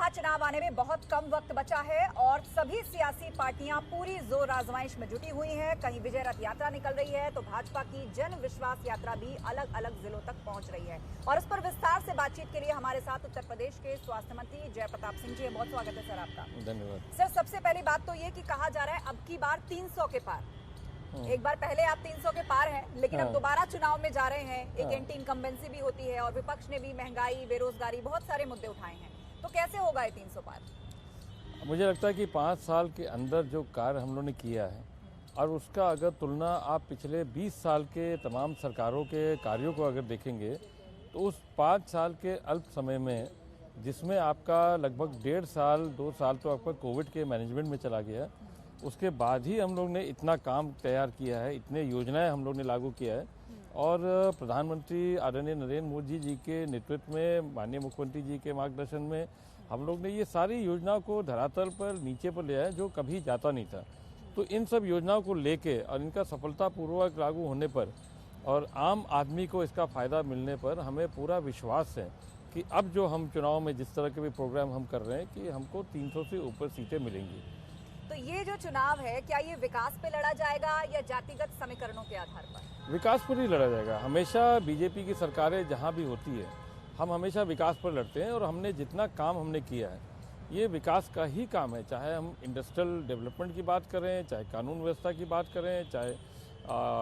लोकसभा चुनाव आने में बहुत कम वक्त बचा है और सभी सियासी पार्टियां पूरी जोर आजमाइश में जुटी हुई हैं। कहीं विजय रथ यात्रा निकल रही है तो भाजपा की जन विश्वास यात्रा भी अलग अलग जिलों तक पहुंच रही है। और इस पर विस्तार से बातचीत के लिए हमारे साथ उत्तर प्रदेश के स्वास्थ्य मंत्री जय प्रताप सिंह जी। बहुत स्वागत है सर आपका। धन्यवाद सर, सबसे पहली बात तो ये कि कहा जा रहा है अब की बार 300 के पार। एक बार पहले आप 300 के पार हैं, लेकिन अब दोबारा चुनाव में जा रहे हैं। एक एंटी इनकम्बेंसी भी होती है और विपक्ष ने भी महंगाई, बेरोजगारी, बहुत सारे मुद्दे उठाए हैं। तो कैसे होगा ये 300 पार? मुझे लगता है कि 5 साल के अंदर जो कार्य हम लोगों ने किया है और उसका अगर तुलना आप पिछले 20 साल के तमाम सरकारों के कार्यों को अगर देखेंगे तो उस 5 साल के अल्प समय में, जिसमें आपका लगभग 1.5 साल 2 साल तो आपका कोविड के मैनेजमेंट में चला गया, उसके बाद ही हम लोग ने इतना काम तैयार किया है, इतने योजनाएं हम लोग ने लागू किया है। और प्रधानमंत्री आदरणीय नरेंद्र मोदी जी के नेतृत्व में, माननीय मुख्यमंत्री जी के मार्गदर्शन में हम लोग ने ये सारी योजनाओं को धरातल पर नीचे पर ले आया जो कभी जाता नहीं था। तो इन सब योजनाओं को लेके और इनका सफलतापूर्वक लागू होने पर और आम आदमी को इसका फ़ायदा मिलने पर हमें पूरा विश्वास है कि अब जो हम चुनाव में जिस तरह के भी प्रोग्राम हम कर रहे हैं कि हमको 300 से ऊपर सीटें मिलेंगी। तो ये जो चुनाव है, क्या ये विकास पे लड़ा जाएगा या जातिगत समीकरणों के आधार पर? विकास पर ही लड़ा जाएगा। हमेशा बीजेपी की सरकारें जहां भी होती है, हम हमेशा विकास पर लड़ते हैं और हमने जितना काम हमने किया है ये विकास का ही काम है। चाहे हम इंडस्ट्रियल डेवलपमेंट की बात करें, चाहे कानून व्यवस्था की बात करें, चाहे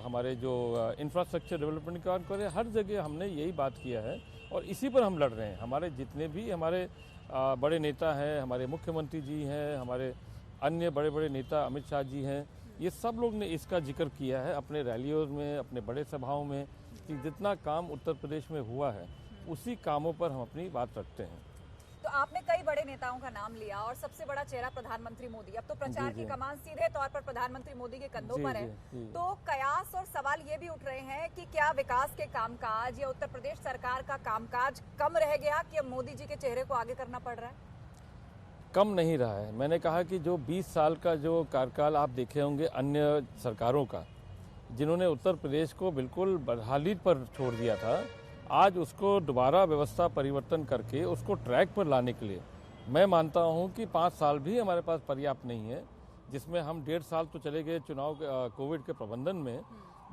हमारे जो इंफ्रास्ट्रक्चर डेवलपमेंट की बात करें, हर जगह हमने यही बात किया है और इसी पर हम लड़ रहे हैं। हमारे जितने भी हमारे बड़े नेता हैं, हमारे मुख्यमंत्री जी हैं, हमारे अन्य बड़े बड़े नेता अमित शाह जी हैं, ये सब लोग ने इसका जिक्र किया है अपने रैलियों में, अपने बड़े सभाओं में, कि जितना काम उत्तर प्रदेश में हुआ है उसी कामों पर हम अपनी बात रखते हैं। तो आपने कई बड़े नेताओं का नाम लिया और सबसे बड़ा चेहरा प्रधानमंत्री मोदी। अब तो प्रचार की कमान सीधे तौर पर प्रधानमंत्री मोदी के कंधों पर है। तो कयास और सवाल ये भी उठ रहे हैं कि क्या विकास के कामकाज या उत्तर प्रदेश सरकार का कामकाज कम रह गया कि अब मोदी जी के चेहरे को आगे करना पड़ रहा है? कम नहीं रहा है। मैंने कहा कि जो 20 साल का जो कार्यकाल आप देखे होंगे अन्य सरकारों का, जिन्होंने उत्तर प्रदेश को बिल्कुल बदहाली पर छोड़ दिया था, आज उसको दोबारा व्यवस्था परिवर्तन करके उसको ट्रैक पर लाने के लिए मैं मानता हूं कि 5 साल भी हमारे पास पर्याप्त नहीं है, जिसमें हम 1.5 साल तो चले गए चुनाव कोविड के प्रबंधन में।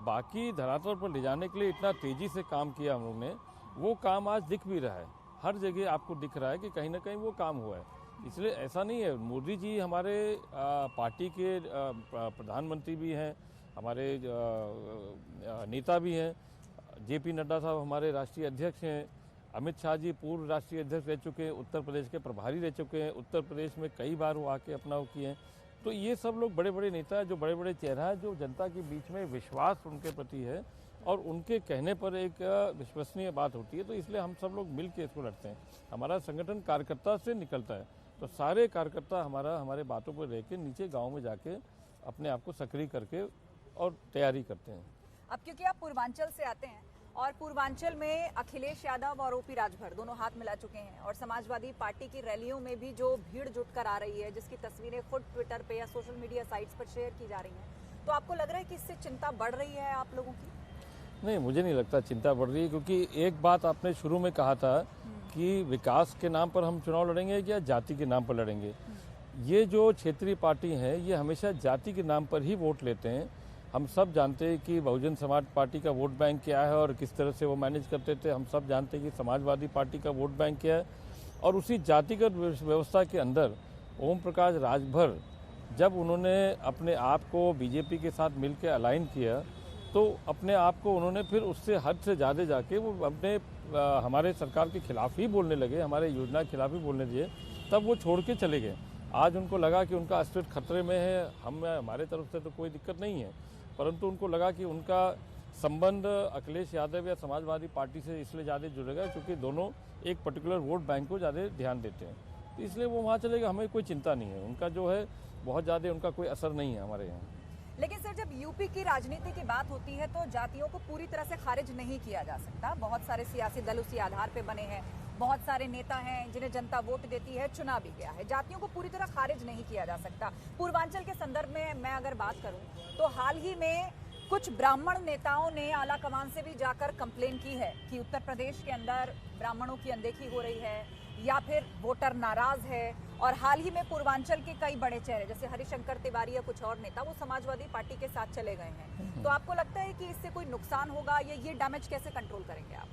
बाकी धरातल पर ले जाने के लिए इतना तेजी से काम किया हम लोग ने, वो काम आज दिख भी रहा है। हर जगह आपको दिख रहा है कि कहीं ना कहीं वो काम हुआ है। इसलिए ऐसा नहीं है, मोदी जी हमारे पार्टी के प्रधानमंत्री भी हैं, हमारे नेता भी हैं, जेपी नड्डा साहब हमारे राष्ट्रीय अध्यक्ष हैं, अमित शाह जी पूर्व राष्ट्रीय अध्यक्ष रह चुके हैं, उत्तर प्रदेश के प्रभारी रह चुके हैं, उत्तर प्रदेश में कई बार वो आके अपना वो किए हैं। तो ये सब लोग बड़े बड़े नेता हैं, जो बड़े बड़े चेहरा हैं, जो जनता के बीच में विश्वास उनके प्रति है और उनके कहने पर एक विश्वसनीय बात होती है। तो इसलिए हम सब लोग मिल के इसको लड़ते हैं। हमारा संगठन कार्यकर्ता से निकलता है, तो सारे कार्यकर्ता हमारे बातों पर रह के नीचे गाँव में जाके अपने आप को सक्रिय करके और तैयारी करते हैं। अब क्योंकि आप पूर्वांचल से आते हैं और पूर्वांचल में अखिलेश यादव और ओपी राजभर दोनों हाथ मिला चुके हैं और समाजवादी पार्टी की रैलियों में भी जो भीड़ जुटकर आ रही है, जिसकी तस्वीरें खुद ट्विटर पे या सोशल मीडिया साइट्स पर शेयर की जा रही हैं, तो आपको लग रहा है कि इससे चिंता बढ़ रही है आप लोगों की? नहीं, मुझे नहीं लगता चिंता बढ़ रही है, क्योंकि एक बात आपने शुरू में कहा था कि विकास के नाम पर हम चुनाव लड़ेंगे या जाति के नाम पर लड़ेंगे। ये जो क्षेत्रीय पार्टी हैं ये हमेशा जाति के नाम पर ही वोट लेते हैं। हम सब जानते हैं कि बहुजन समाज पार्टी का वोट बैंक क्या है और किस तरह से वो मैनेज करते थे। हम सब जानते हैं कि समाजवादी पार्टी का वोट बैंक क्या है। और उसी जातिगत व्यवस्था के अंदर ओम प्रकाश राजभर जब उन्होंने अपने आप को बीजेपी के साथ मिल के अलाइन किया, तो अपने आप को उन्होंने फिर उससे हद से ज़्यादा जाके वो अपने हमारे सरकार के खिलाफ ही बोलने लगे, हमारे योजना के खिलाफ ही बोलने दिए। तब वो छोड़ के चले गए। आज उनको लगा कि उनका अस्तित्व खतरे में है। हमारे तरफ से तो कोई दिक्कत नहीं है, परंतु उनको लगा कि उनका संबंध अखिलेश यादव या समाजवादी पार्टी से इसलिए ज़्यादा जुड़ेगा क्योंकि दोनों एक पर्टिकुलर वोट बैंक को ज़्यादा ध्यान देते हैं, तो इसलिए वो वहाँ चले गए। हमें कोई चिंता नहीं है, उनका जो है बहुत ज़्यादा उनका कोई असर नहीं है हमारे यहाँ। लेकिन सर, जब यूपी की राजनीति की बात होती है तो जातियों को पूरी तरह से खारिज नहीं किया जा सकता। बहुत सारे सियासी दल उसी आधार पर बने हैं, बहुत सारे नेता हैं जिन्हें जनता वोट देती है, चुना भी गया है। जातियों को पूरी तरह खारिज नहीं किया जा सकता। पूर्वांचल के संदर्भ में मैं अगर बात करूं तो हाल ही में कुछ ब्राह्मण नेताओं ने आला कमान से भी जाकर कंप्लेन की है कि उत्तर प्रदेश के अंदर ब्राह्मणों की अनदेखी हो रही है, या फिर वोटर नाराज है? और हाल ही में पूर्वांचल के कई बड़े चेहरे जैसे हरिशंकर तिवारी या कुछ और नेता वो समाजवादी पार्टी के साथ चले गए हैं, तो आपको लगता है कि इससे कोई नुकसान होगा या ये डैमेज कैसे कंट्रोल करेंगे आप?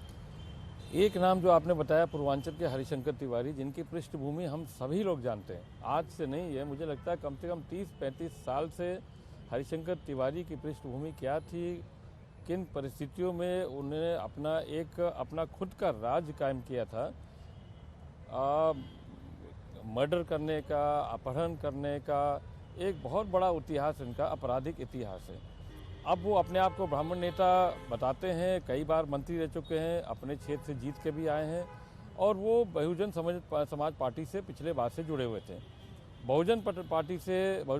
एक नाम जो आपने बताया पूर्वांचल के हरिशंकर तिवारी, जिनकी पृष्ठभूमि हम सभी लोग जानते हैं, आज से नहीं है, मुझे लगता है कम से कम 30-35 साल से हरिशंकर तिवारी की पृष्ठभूमि क्या थी, किन परिस्थितियों में उन्होंने अपना खुद का राज कायम किया था, मर्डर करने का, अपहरण करने का एक बहुत बड़ा इतिहास इनका आपराधिक इतिहास है। अब वो अपने आप को ब्राह्मण नेता बताते हैं, कई बार मंत्री रह चुके हैं, अपने क्षेत्र से जीत के भी आए हैं और वो बहुजन समाज पार्टी से पिछले बार से जुड़े हुए थे। बहुजन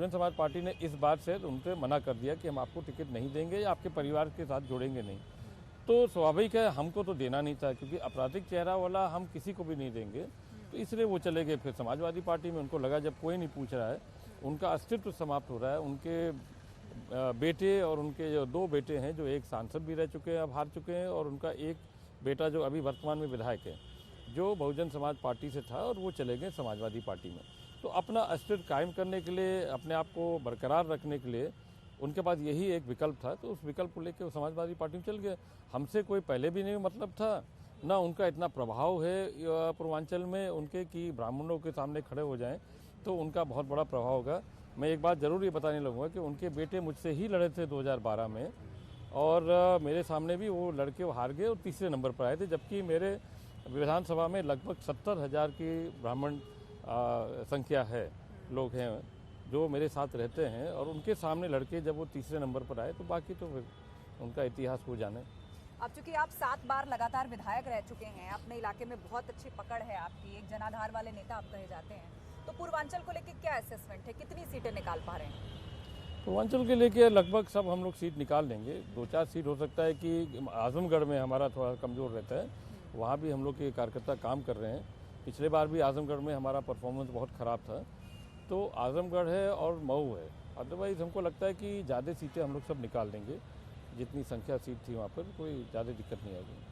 समाज पार्टी ने इस बार से उनसे मना कर दिया कि हम आपको टिकट नहीं देंगे या आपके परिवार के साथ जोड़ेंगे नहीं। तो स्वाभाविक है, हमको तो देना नहीं था क्योंकि आपराधिक चेहरा वाला हम किसी को भी नहीं देंगे, तो इसलिए वो चले गए फिर समाजवादी पार्टी में। उनको लगा जब कोई नहीं पूछ रहा है, उनका अस्तित्व समाप्त हो रहा है। उनके बेटे और उनके जो 2 बेटे हैं, जो एक सांसद भी रह चुके हैं, अब हार चुके हैं, और उनका एक बेटा जो अभी वर्तमान में विधायक है, जो बहुजन समाज पार्टी से था, और वो चले गए समाजवादी पार्टी में। तो अपना अस्तित्व कायम करने के लिए, अपने आप को बरकरार रखने के लिए उनके पास यही एक विकल्प था, तो उस विकल्प को लेकर वो समाजवादी पार्टी में चल गए। हमसे कोई पहले भी नहीं मतलब था, ना उनका इतना प्रभाव है पूर्वांचल में उनके कि ब्राह्मणों के सामने खड़े हो जाएं, तो उनका बहुत बड़ा प्रभाव होगा। मैं एक बात ज़रूर ये बताने लगूंगा कि उनके बेटे मुझसे ही लड़े थे 2012 में, और मेरे सामने भी वो लड़के हार गए और तीसरे नंबर पर आए थे, जबकि मेरे विधानसभा में लगभग 70,000 की ब्राह्मण संख्या है, लोग हैं जो मेरे साथ रहते हैं, और उनके सामने लड़के जब वो तीसरे नंबर पर आए, तो बाकी तो उनका इतिहास वो जाने। अब चूंकि आप 7 बार लगातार विधायक रह चुके हैं, अपने इलाके में बहुत अच्छी पकड़ है आपकी, एक जनाधार वाले नेता आप कहे जाते हैं, तो पूर्वांचल को लेकर क्या असेसमेंट है, कितनी सीटें निकाल पा रहे हैं? पूर्वांचल के लेके लगभग सब हम लोग सीट निकाल लेंगे। 2-4 सीट हो सकता है कि आजमगढ़ में हमारा थोड़ा कमज़ोर रहता है, वहाँ भी हम लोग के कार्यकर्ता काम कर रहे हैं। पिछले बार भी आजमगढ़ में हमारा परफॉर्मेंस बहुत ख़राब था, तो आजमगढ़ है और मऊ है। अदरवाइज़ हमको लगता है कि ज़्यादा सीटें हम लोग सब निकाल देंगे, जितनी संख्या सीट थी वहाँ पर कोई ज़्यादा दिक्कत नहीं आएगी।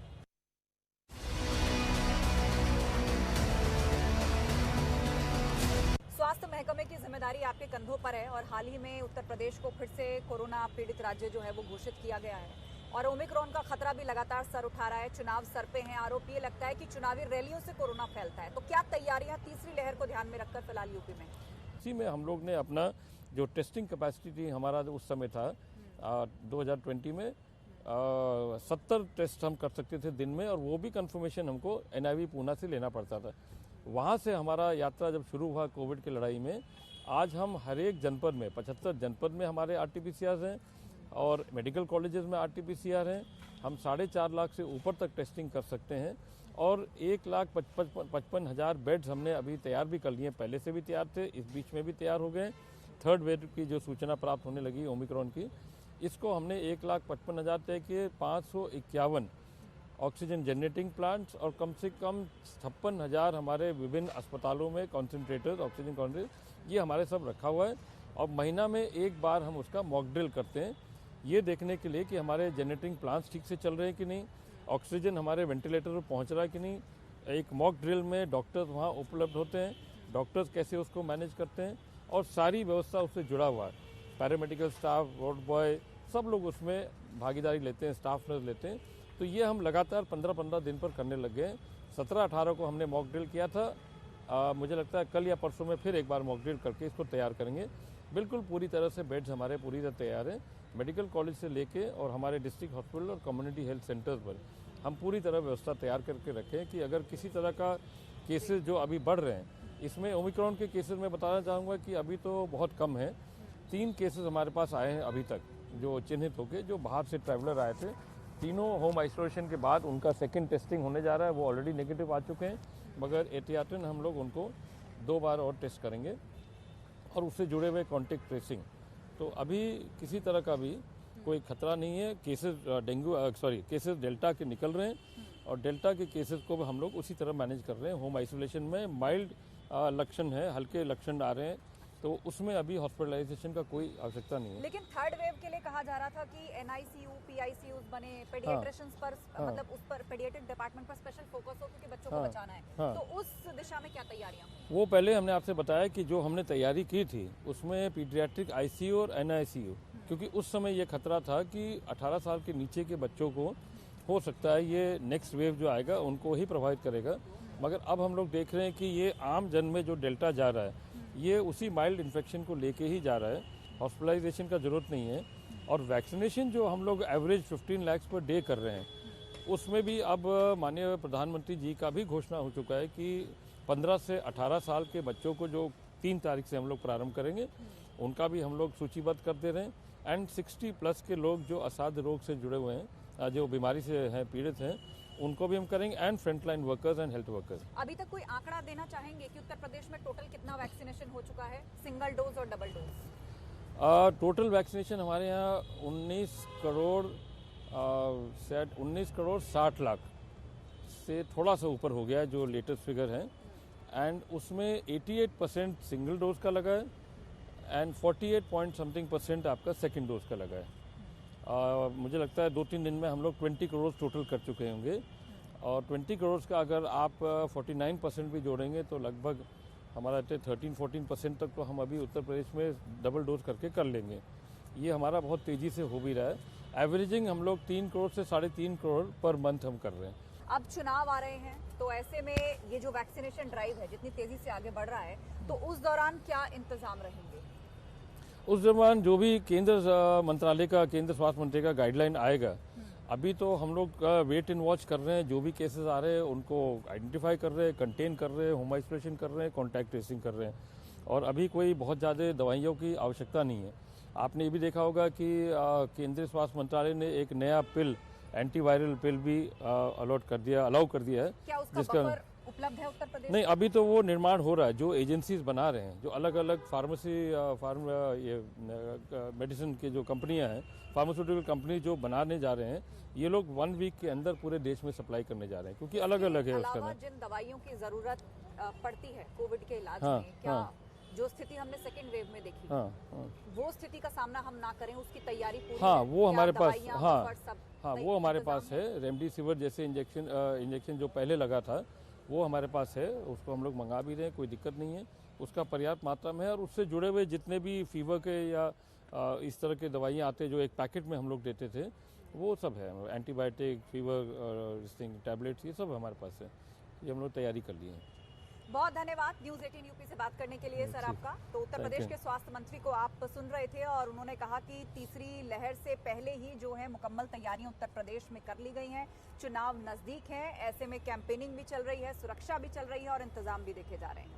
स्वास्थ्य महकमे की जिम्मेदारी आपके कंधों पर है और हाल ही में उत्तर प्रदेश को फिर से कोरोना पीड़ित राज्य जो है वो घोषित किया गया है और ओमिक्रॉन का खतरा भी लगातार सर उठा रहा है। चुनाव सर पे हैं, आरोप ये लगता है कि चुनावी रैलियों से कोरोना फैलता है, तो क्या तैयारियां तीसरी लहर को ध्यान में रखकर फिलहाल यूपी में? इसी में हम लोग ने अपना जो टेस्टिंग कैपेसिटी थी हमारा उस समय था 2020 में 70 टेस्ट हम कर सकते थे दिन में, और वो भी कंफर्मेशन हमको NIV पूना से लेना पड़ता था। वहाँ से हमारा यात्रा जब शुरू हुआ कोविड की लड़ाई में, आज हम हर एक जनपद में 75 जनपद में हमारे RT-PCR हैं और मेडिकल कॉलेजेस में RT-PCR हैं। हम 4.5 लाख से ऊपर तक टेस्टिंग कर सकते हैं और 1,55,000 बेड्स हमने अभी तैयार भी कर लिए, पहले से भी तैयार थे, इस बीच में भी तैयार हो गए। 3rd वेव की जो सूचना प्राप्त होने लगी ओमिक्रॉन की, इसको हमने 1,55,000 तय किए। 551 ऑक्सीजन जनरेटिंग प्लांट्स और कम से कम 56,000 हमारे विभिन्न अस्पतालों में कॉन्सेंट्रेटर्स, ऑक्सीजन कॉन्सेंट्रेटर, ये हमारे सब रखा हुआ है। और महीना में एक बार हम उसका मॉक ड्रिल करते हैं, ये देखने के लिए कि हमारे जनरेटिंग प्लांट्स ठीक से चल रहे हैं कि नहीं, ऑक्सीजन हमारे वेंटिलेटर पर पहुंच रहा है कि नहीं। एक मॉक ड्रिल में डॉक्टर्स वहाँ उपलब्ध होते हैं, डॉक्टर्स कैसे उसको मैनेज करते हैं, और सारी व्यवस्था उससे जुड़ा हुआ है। पैरामेडिकल स्टाफ, रोड बॉय, सब लोग उसमें भागीदारी लेते हैं, स्टाफ नर्स लेते हैं। तो ये हम लगातार 15-15 दिन पर करने लग गए। 17-18 को हमने मॉक ड्रिल किया था। मुझे लगता है कल या परसों में फिर एक बार मॉक ड्रिल करके इसको तैयार करेंगे। बिल्कुल पूरी तरह से बेड्स हमारे पूरी तरह तैयार हैं, मेडिकल कॉलेज से लेके और हमारे डिस्ट्रिक्ट हॉस्पिटल और कम्युनिटी हेल्थ सेंटर्स पर हम पूरी तरह व्यवस्था तैयार करके रखें कि अगर किसी तरह का केसेस जो अभी बढ़ रहे हैं, इसमें ओमिक्रॉन के केसेस में बताना चाहूँगा कि अभी तो बहुत कम है। 3 केसेस हमारे पास आए हैं अभी तक जो चिन्हित होके, जो बाहर से ट्रैवलर आए थे। तीनों होम आइसोलेशन के बाद उनका सेकंड टेस्टिंग होने जा रहा है, वो ऑलरेडी नेगेटिव आ चुके हैं, मगर एहतियातन हम लोग उनको 2 बार और टेस्ट करेंगे और उससे जुड़े हुए कॉन्टेक्ट ट्रेसिंग। तो अभी किसी तरह का भी कोई खतरा नहीं है। केसेस डेल्टा के निकल रहे हैं और डेल्टा के केसेस को भी हम लोग उसी तरह मैनेज कर रहे हैं। होम आइसोलेशन में माइल्ड लक्षण है, हल्के लक्षण आ रहे हैं, तो उसमें अभी हॉस्पिटलाइजेशन का कोई आवश्यकता नहीं है। लेकिन थर्ड वेव के लिए कहा जा रहा था कि एनआईसीयू पीआईसीयू बने, पेडियाट्रिशियंस पर मतलब उस पर पेडियाट्रिक डिपार्टमेंट पर स्पेशल फोकस हो क्योंकि बच्चों को बचाना है। तो उस दिशा में क्या तैयारियां? वो पहले हमने आपसे बताया कि जो हमने तैयारी की थी उसमें पीडियाट्रिक आईसीयू और एनआईसीयू, क्योंकि उस समय ये खतरा था कि 18 साल के नीचे के बच्चों को हो सकता है ये नेक्स्ट वेव जो आएगा उनको ही प्रभावित करेगा। मगर अब हम लोग देख रहे हैं कि ये आम जन में जो डेल्टा जा रहा है ये उसी माइल्ड इन्फेक्शन को लेके ही जा रहा है, हॉस्पिटलाइजेशन का ज़रूरत नहीं है। और वैक्सीनेशन जो हम लोग एवरेज 15 लाख पर डे कर रहे हैं उसमें भी अब माननीय प्रधानमंत्री जी का भी घोषणा हो चुका है कि 15 से 18 साल के बच्चों को जो 3 तारीख से हम लोग प्रारंभ करेंगे उनका भी हम लोग सूचीबद्ध कर दे रहे हैं। एंड 60 प्लस के लोग जो असाध्य रोग से जुड़े हुए हैं, जो बीमारी से हैं पीड़ित हैं, उनको भी हम करेंगे। And frontline workers and health workers. अभी तक कोई आंकड़ा देना चाहेंगे कि उत्तर प्रदेश में टोटल कितना वैक्सीनेशन हो चुका है, सिंगल डोज और डबल डोज? टोटल वैक्सीनेशन हमारे यहाँ 19 करोड़ 60 लाख से थोड़ा सा ऊपर हो गया है जो लेटेस्ट फिगर है। एंड उसमें 88% सिंगल डोज का लगा है एंड 48 पॉइंट समथिंग % आपका सेकेंड डोज का लगा है। मुझे लगता है 2-3 दिन में हम लोग 20 करोड़ टोटल कर चुके होंगे। और 20 करोड़ का अगर आप 49% भी जोड़ेंगे तो लगभग हमारा 13-14% तक तो हम अभी उत्तर प्रदेश में डबल डोज करके कर लेंगे। ये हमारा बहुत तेज़ी से हो भी रहा है। एवरेजिंग हम लोग 3 करोड़ से 3.5 करोड़ पर मंथ हम कर रहे हैं। अब चुनाव आ रहे हैं तो ऐसे में ये जो वैक्सीनेशन ड्राइव है जितनी तेजी से आगे बढ़ रहा है तो उस दौरान क्या इंतजाम रहेंगे? उस दौरान जो भी केंद्र मंत्रालय का, केंद्र स्वास्थ्य मंत्री का गाइडलाइन आएगा, अभी तो हम लोग वेट एंड वॉच कर रहे हैं। जो भी केसेस आ रहे हैं उनको आइडेंटिफाई कर रहे हैं, कंटेन कर रहे हैं, होम आइसोलेशन कर रहे हैं, कॉन्टैक्ट ट्रेसिंग कर रहे हैं। और अभी कोई बहुत ज़्यादा दवाइयों की आवश्यकता नहीं है। आपने ये भी देखा होगा कि केंद्रीय स्वास्थ्य मंत्रालय ने एक नया पिल, एंटीवायरल पिल भी अलाउ कर दिया है। क्या उसका बफर उपलब्ध है उत्तर प्रदेश? नहीं, अभी तो वो निर्माण हो रहा है। जो एजेंसीज बना रहे हैं, जो अलग अलग मेडिसिन की जो कंपनियां हैं, फार्मास्यूटिकल कंपनी जो बनाने जा रहे हैं, ये लोग 1 वीक के अंदर पूरे देश में सप्लाई करने जा रहे हैं, क्योंकि अलग अलग है उसका। जिन दवाइयों की जरूरत पड़ती है कोविड के इलाज हाँ, में, क्या हाँ, जो स्थिति हमने सेकेंड वेव में देखी, हाँ, हाँ, वो स्थिति का सामना हम ना करें, उसकी तैयारी पूरी हाँ, है? वो हमारे पास, हाँ, वो हमारे पास है। रेमडेसिविर जैसे इंजेक्शन जो पहले लगा था वो हमारे पास है, उसको हम लोग मंगा भी रहे हैं, कोई दिक्कत नहीं है। उसका पर्याप्त मात्रा में है। और उससे जुड़े हुए जितने भी फीवर के या इस तरह के दवाइयाँ आते जो एक पैकेट में हम लोग देते थे, वो सब है। एंटीबायोटिक, फीवर टैबलेट्स, ये सब हमारे पास है। ये हम लोग तैयारी कर लिए हैं। बहुत धन्यवाद न्यूज़ 18 यूपी से बात करने के लिए सर आपका। तो उत्तर प्रदेश के स्वास्थ्य मंत्री को आप सुन रहे थे और उन्होंने कहा कि तीसरी लहर से पहले ही जो है मुकम्मल तैयारियां उत्तर प्रदेश में कर ली गई हैं। चुनाव नजदीक हैं, ऐसे में कैंपेनिंग भी चल रही है, सुरक्षा भी चल रही है और इंतजाम भी देखे जा रहे हैं।